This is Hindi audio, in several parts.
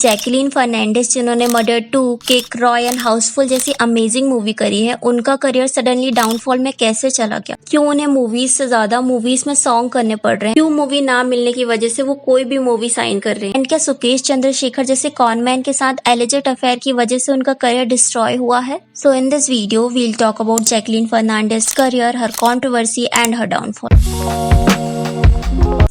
जैकलीन फर्नांडिस जिन्होंने murder 2, Kick, Roy and Housefull जैसी अमेजिंग मूवी करी है, उनका करियर सडनली डाउनफॉल में कैसे चला गया? क्यों उन्हें मूवीज से ज्यादा मूवीज में सॉन्ग करने पड़ रहे हैं? क्यों मूवी ना मिलने की वजह से वो कोई भी मूवी साइन कर रहे हैं? एंड क्या सुकेश चंद्रशेखर जैसे कॉनमैन के साथ एलिजेट अफेयर की वजह से उनका करियर डिस्ट्रॉय हुआ है? So in this video we'll talk about Jacqueline Fernandez career, her controversy and her downfall.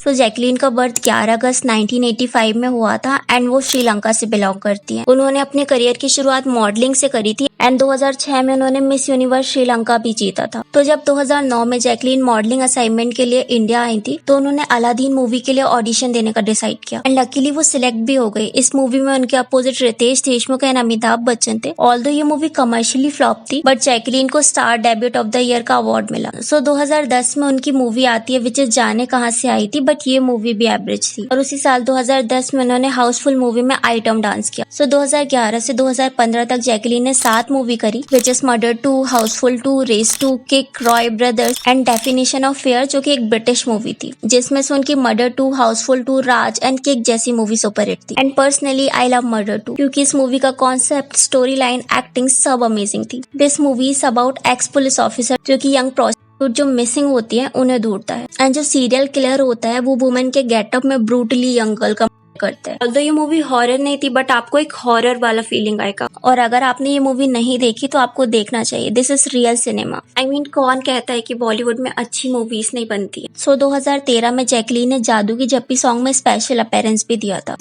तो जैकलीन का बर्थ 11 अगस्त 1985 में हुआ था एंड वो श्रीलंका से बिलोंग करती हैं। उन्होंने अपने करियर की शुरुआत मॉडलिंग से करी थी एंड 2006 में उन्होंने मिस यूनिवर्स श्रीलंका भी जीता था। तो जब 2009 में जैकलीन मॉडलिंग असाइनमेंट के लिए इंडिया आई थी तो उन्होंने अलादीन मूवी के लिए ऑडिशन देने का डिसाइड किया एंड लकीली वो सिलेक्ट भी हो गई। इस मूवी में उनके अपोजिट रितेश देशमुख एंड अमिताभ बच्चन थे। ऑल्दो ये मूवी कमर्शियली फ्लॉप थी बट जैकलीन को star debut of the year का अवार्ड मिला। सो 2010 में उनकी मूवी आती है विच इज जाने कहां से आई थी, बट ये मूवी भी एवरेज थी। और उसी साल 2010 में उन्होंने हाउसफुल मूवी में आइटम डांस किया। सो 2011 से 2015 तक जैकलीन ने 7 मूवी करी which is Murder 2, Housefull 2, Race 2, Kick, Roy Brothers and Definition of Fear जो कि एक ब्रिटिश मूवी थी, जिसमें से उनकी Murder 2, Housefull 2, Raaz and Kick जैसी मूवी सुपरहिट थी। And personally I love Murder 2 क्योंकि इस मूवी का कॉन्सेप्ट, स्टोरी लाइन, एक्टिंग सब अमेजिंग थी। This movie is about ex police officer जो कि यंग जो मिसिंग होती है उन्हें ढूंढता है एंड जो सीरियल किलर होता है वो वुमेन के गेटअप में ब्रूटली यंग गर्ल का करते हैं। ऑल्दो ये मूवी हॉरर नहीं थी बट आपको एक हॉरर वाला फीलिंग आएगा और अगर आपने ये मूवी नहीं देखी तो आपको देखना चाहिए। This is real cinema. I mean कौन कहता है कि बॉलीवुड में अच्छी मूवीज नहीं बनती है? सो 2013 में जैकलीन ने जादू की जप्पी सॉन्ग में स्पेशल अपीयरेंस भी दिया था।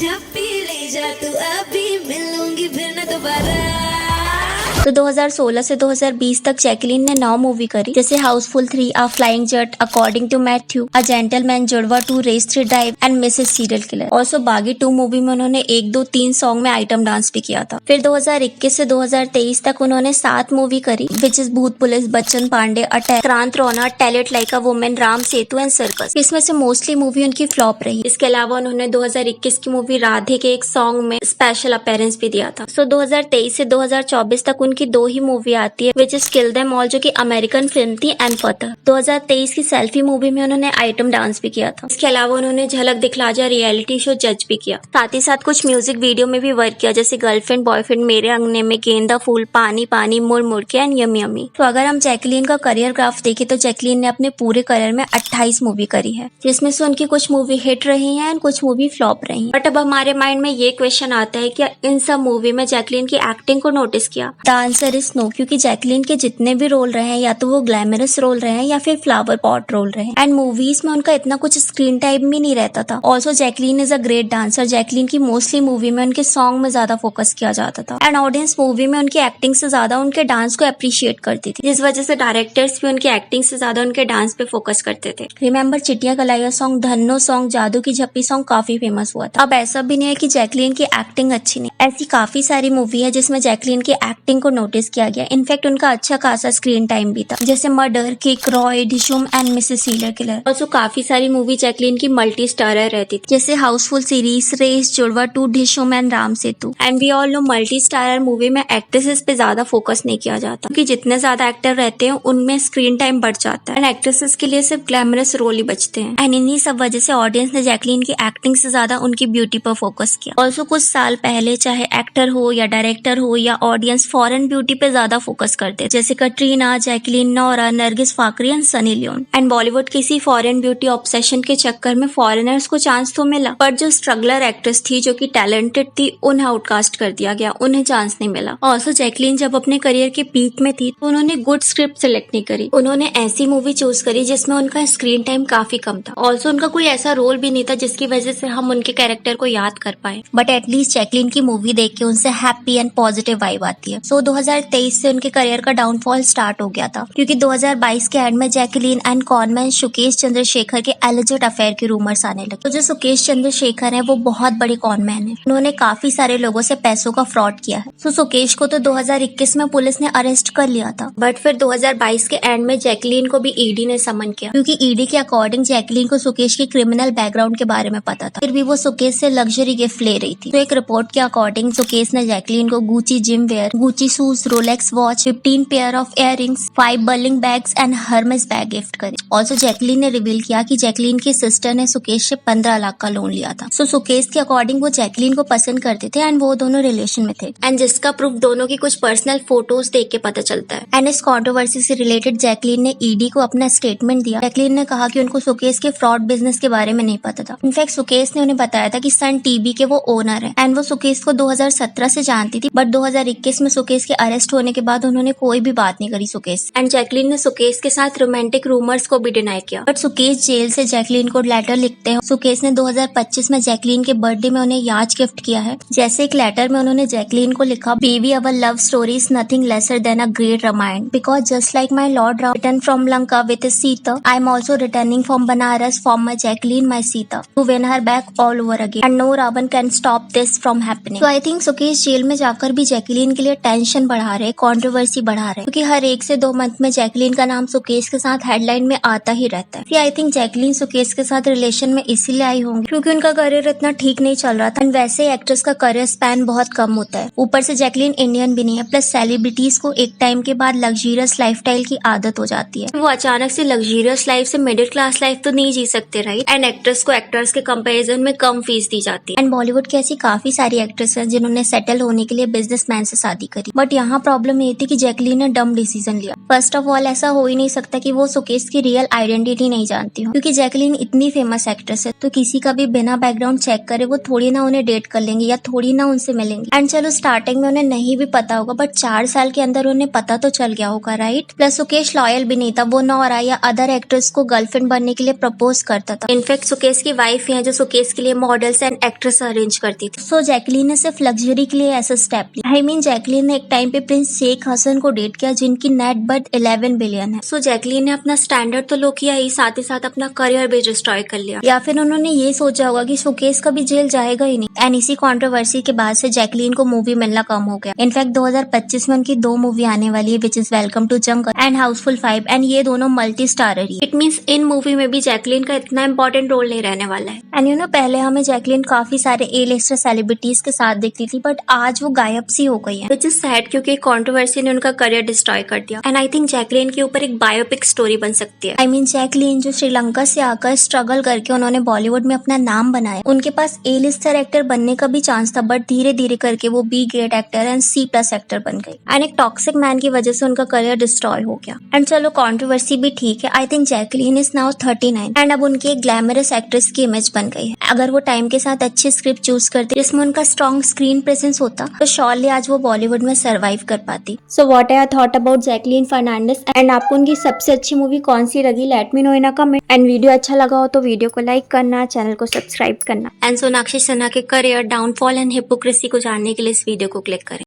तो 2016 से 2020 तक जैकलीन ने 9 मूवी करी जैसे Housefull 3, A Flying Jatt, according to Mathew, A Gentleman, Judwaa 2, Race 3 Drive and Mrs serial killer. Also Baaghi 2 movie में उन्होंने 1, 2, 3 सॉन्ग में आइटम डांस भी किया था। फिर 2021 से 2023 तक उन्होंने 7 मूवी करी विच इज भूत पुलिस, बच्चन पांडे, अटैक, क्रांत रोना, talent like a women, Ram Setu and circus. इसमें से मोस्टली मूवी उनकी फ्लॉप रही। इसके अलावा उन्होंने 2021 की मूवी राधे के एक सॉन्ग में स्पेशल अपीयरेंस भी दिया था। सो 2023 से 2024 तक उनकी 2 ही मूवी आती है which is kill them all जो कि अमेरिकन फिल्म थी एंड फतह। 2023 की सेल्फी मूवी में उन्होंने आइटम डांस भी किया था। इसके अलावा उन्होंने झलक दिखला जा रियलिटी शो जज भी किया। साथ ही साथ कुछ म्यूजिक वीडियो में भी वर्क किया जैसे गर्लफ्रेंड बॉयफ्रेंड, मेरे अंगने में, गेंदा फूल, पानी पानी, मुड़ मुड़ के एंड यमी यमी। तो अगर हम जैकलीन का करियर ग्राफ देखें तो जैकलीन ने अपने पूरे करियर में 28 मूवी करी है जिसमें से उनकी कुछ मूवी हिट रही है एंड कुछ मूवी फ्लॉप रही है। बट अब हमारे माइंड में ये क्वेश्चन आता है कि इन सब मूवी में जैकलीन की एक्टिंग को नोटिस किया? द आंसर इज नो, क्योंकि जैकलीन के जितने भी रोल रहे हैं या तो वो ग्लैमरस रोल रहे हैं या फिर फ्लावर पॉट रोल रहे हैं एंड मूवीज में उनका इतना कुछ स्क्रीन टाइम भी नहीं रहता था। Also Jacqueline is a great dancer. Jacqueline की मोस्टली मूवी में उनके सॉन्ग में ज्यादा फोकस किया जाता था एंड ऑडियंस मूवी में उनकी एक्टिंग से ज्यादा उनके डांस को अप्रिशिएट करती थी, जिस वजह से डायरेक्टर्स भी उनकी एक्टिंग से ज्यादा उनके डांस पे फोकस करते थे। रिमेम्बर चिटिया कलाइया सॉन्ग, धन्नो सॉन्ग, जादू की झप्पी सॉन्ग काफी फेमस हुआ था। अब ऐसा भी नहीं है कि जैकलीन की एक्टिंग अच्छी नहीं, ऐसी काफी सारी मूवी है जिसमें जैकलीन की एक्टिंग को नोटिस किया गया। इनफैक्ट उनका अच्छा खासा स्क्रीन टाइम भी था जैसे Murder, Kick, Roy, Dishoom and Mrs serial killer. Also काफी सारी मूवी जैकलीन की मल्टी स्टारर रहती थी जैसे Housefull series, Race, Judwaa 2, Dishoom and Ram Setu. And we all know multi starrer movie में एक्ट्रेसेस पे ज्यादा फोकस नहीं किया जाता क्योंकि जितने ज्यादा एक्टर रहते हैं उनमें स्क्रीन टाइम बढ़ जाता है एंड एक्ट्रेसेस के लिए सिर्फ ग्लैमरस रोल ही बचते हैं एंड इन्हीं सब वजह से ऑडियंस ने जैकलीन की एक्टिंग से ज्यादा उनकी ब्यूटी पर फोकस किया। ऑल्सो कुछ साल पहले चाहे एक्टर हो या डायरेक्टर हो या ऑडियंस फॉरेन ब्यूटी पे ज्यादा फोकस करते जैसे Katrina, Jacqueline, Nora, Nargis Fakhri and Sunny Leone. And Bollywood किसी फॉरेन ब्यूटी ऑब्सेशन के चक्कर में फॉरेनर्स को चांस तो मिला पर जो स्ट्रगलर एक्ट्रेस थी जो कि टैलेंटेड थी उन्हें आउटकास्ट कर दिया गया, उन्हें चांस नहीं मिला। ऑल्सो जैकलीन जब अपने करियर के पीक में थी तो उन्होंने गुड स्क्रिप्ट सिलेक्ट नहीं करी। उन्होंने ऐसी मूवी चूज करी जिसमें उनका स्क्रीन टाइम काफी कम था। ऑल्सो उनका कोई ऐसा रोल भी नहीं था जिसकी वजह से हम उनके कैरेक्टर को याद कर पाए। बट एटलीस्ट जैकलीन की मूवी देख के उनसे हैप्पी एंड पॉजिटिव वाइब आती है। सो 2023 से उनके करियर का डाउनफॉल स्टार्ट हो गया था क्योंकि 2022 के एंड में Jacqueline and conman Sukesh Chandrashekhar के एलिजेट अफेयर के रूमर्स आने लगे। तो जो सुकेश चंद्रशेखर है वो बहुत बड़े कॉनमैन है, उन्होंने काफी सारे लोगों से पैसों का फ्रॉड किया है। तो सुकेश को तो 2021 में पुलिस ने अरेस्ट कर लिया था बट फिर 2022 के एंड में जैकलीन को भी ईडी ने समन किया क्योंकि ईडी के अकॉर्डिंग जैकलीन को सुकेश के क्रिमिनल बैकग्राउंड के बारे में पता था, फिर भी वो सुकेश से लग्जरी गिफ्ट ले रही थी। तो एक रिपोर्ट के अकॉर्डिंग अकॉर्डिंग सुकेश ने जैकलीन को Gucci gym wear, Gucci shoes, Rolex watch, 15 pair of earrings, 5 Birkin bags and Hermes bag gift करे। ऑल्सो जैकलीन ने रिवील किया कि जैकलीन की सिस्टर ने सुकेश से 15 लाख का लोन लिया था। सो सुकेश के अकॉर्डिंग वो जैकलीन को पसंद करते थे एंड वो दोनों रिलेशन में थे, एंड जिसका प्रूफ दोनों की कुछ पर्सनल फोटोज देख के पता चलता है। एंड इस कंट्रोवर्सी से रिलेटेड जैकलीन ने ईडी को अपना स्टेटमेंट दिया। जैकलीन ने कहा कि उनको सुकेश के फ्रॉड बिजनेस के बारे में नहीं पता था। इनफैक्ट सुकेश ने उन्हें बताया था कि सन टीवी के वो ओनर है एंड वो सुकेश को 2017 से जानती थी, बट 2021 में सुकेश के अरेस्ट होने के बाद उन्होंने कोई भी बात नहीं करी सुकेश। एंड जैकलीन ने सुकेश के साथ रोमांटिक रूमर्स को भी डिनाई किया, बट सुकेश जेल से जैकलीन को लेटर लिखते हैं। सुकेश ने 2025 में जैकलीन के बर्थडे में उन्हें याच गिफ्ट किया है। जैसे एक लेटर में उन्होंने जैकलीन को लिखा, baby our love story is nothing lesser than a great Ramayana, because just like my lord Ram return from Lanka with Sita, I am also returning from Banaras from my Jacqueline my Sita to win her back all over again and no Ravana can stop this from happening. तो आई थिंक सुकेश जेल में जाकर भी जैकलीन के लिए टेंशन बढ़ा रहे, कंट्रोवर्सी बढ़ा रहे, क्योंकि हर 1 से 2 मंथ में जैकलीन का नाम सुकेश के साथ हेडलाइन में आता ही रहता है। आई थिंक जैकलीन सुकेश के साथ रिलेशन में इसीलिए आई होंगी क्योंकि उनका करियर इतना ठीक नहीं चल रहा था, एंड वैसे एक्ट्रेस का करियर स्पैन बहुत कम होता है। ऊपर से जैकलीन इंडियन भी नहीं है, प्लस सेलिब्रिटीज को एक टाइम के बाद लग्जरियस लाइफस्टाइल की आदत हो जाती है। वो अचानक से लग्जरियस लाइफ से मिडिल क्लास लाइफ तो नहीं जी सकते, राइट? एंड एक्ट्रेस को एक्टर्स के कंपैरिजन में कम फीस दी जाती है। एंड बॉलीवुड की ऐसी काफी सारी एक्ट्रेस हैं जिन्होंने सेटल होने के लिए बिजनेसमैन से शादी करी, बट यहाँ प्रॉब्लम ये थी कि जैकलीन ने डम डिसीजन लिया। फर्स्ट ऑफ ऑल ऐसा हो ही नहीं सकता कि वो सुकेश की रियल आइडेंटिटी नहीं जानती हो, क्योंकि जैकलीन इतनी फेमस एक्ट्रेस है तो किसी का भी बिना बैकग्राउंड चेक करे वो थोड़ी ना उन्हें डेट कर लेंगे या थोड़ी ना उनसे मिलेंगे। एंड चलो स्टार्टिंग में उन्हें नहीं भी पता होगा, बट 4 साल के अंदर उन्हें पता तो चल गया होगा, राइट? प्लस सुकेश लॉयल भी नहीं था, वो नौरा या अदर एक्ट्रेस को गर्लफ्रेंड बनने के लिए प्रपोज करता था। इनफैक्ट सुकेश की वाइफ है जो सुकेश के लिए मॉडल्स एंड एक्ट्रेस अरेंज करती थी। सो जैकलीन ने सिर्फ लग्जरी के लिए ऐसा स्टेप लिया। आई मीन जैकलीन ने एक टाइम पे प्रिंस शेख हसन को डेट किया जिनकी नेट बर्थ 11 बिलियन है। सो जैकलीन ने अपना स्टैंडर्ड तो लो किया ही, साथ ही साथ अपना करियर भी डिस्ट्रॉय कर लिया। या फिर उन्होंने ये सोचा होगा कि सुकेश कभी जेल जाएगा ही नहीं। एंड इसी कंट्रोवर्सी के बाद से जैकलीन को मूवी मिलना कम हो गया। इनफैक्ट 2025 में उनकी 2 मूवी आने वाली है, which is Welcome to Jungle and Housefull 5, and ये दोनों मल्टी स्टारर ही। इट मींस इन मूवी में भी जैकलीन का इतना इंपॉर्टेंट रोल नहीं रहने वाला है। एंड यू नो पहले हमें जैकलीन काफी सारे ए लिस्टर सेलिब्रिटीज के साथ दिखती थी, बट आज वो गायब सी हो गई है, विच इज सैड क्योंकि कंट्रोवर्सी ने उनका करियर डिस्ट्रॉय कर दिया। एंड आई थिंक जैकलीन के ऊपर एक बायोपिक स्टोरी बन सकती है। आई मीन जैकलीन जो श्रीलंका से आकर स्ट्रगल करके उन्होंने बॉलीवुड में अपना नाम बनाया, उनके पास ए लिस्टर एक्टर बनने का भी चांस था, बट धीरे धीरे करके वो B grade actor and C+ actor बन गई। एंड एक टॉक्सिक मैन की वजह से उनका करियर डिस्ट्रॉय हो गया। एंड चलो कंट्रोवर्सी भी ठीक है। I think Jacqueline is now 39 and अब उनकी एक ग्लैमरस एक्ट्रेस की इमेज बन गई है। अगर वो टाइम के साथ अच्छी स्क्रिप्ट चूज करती जिसमें उनका स्ट्रॉन्ग स्क्रीन प्रेजेंस होता तो श्योरली आज वो बॉलीवुड में सर्वाइव कर पाती। So what I thought about Jacqueline Fernandez, and आपको उनकी सबसे अच्छी मूवी कौन सी लगी, let me know in a comment. And video अच्छा लगा हो तो वीडियो को लाइक करना, चैनल को सब्सक्राइब करना। एंड सोनाक्षी सिन्हा के करियर डाउनफॉल एंड हिपोक्रेसी को जानने के लिए इस वीडियो को क्लिक करें।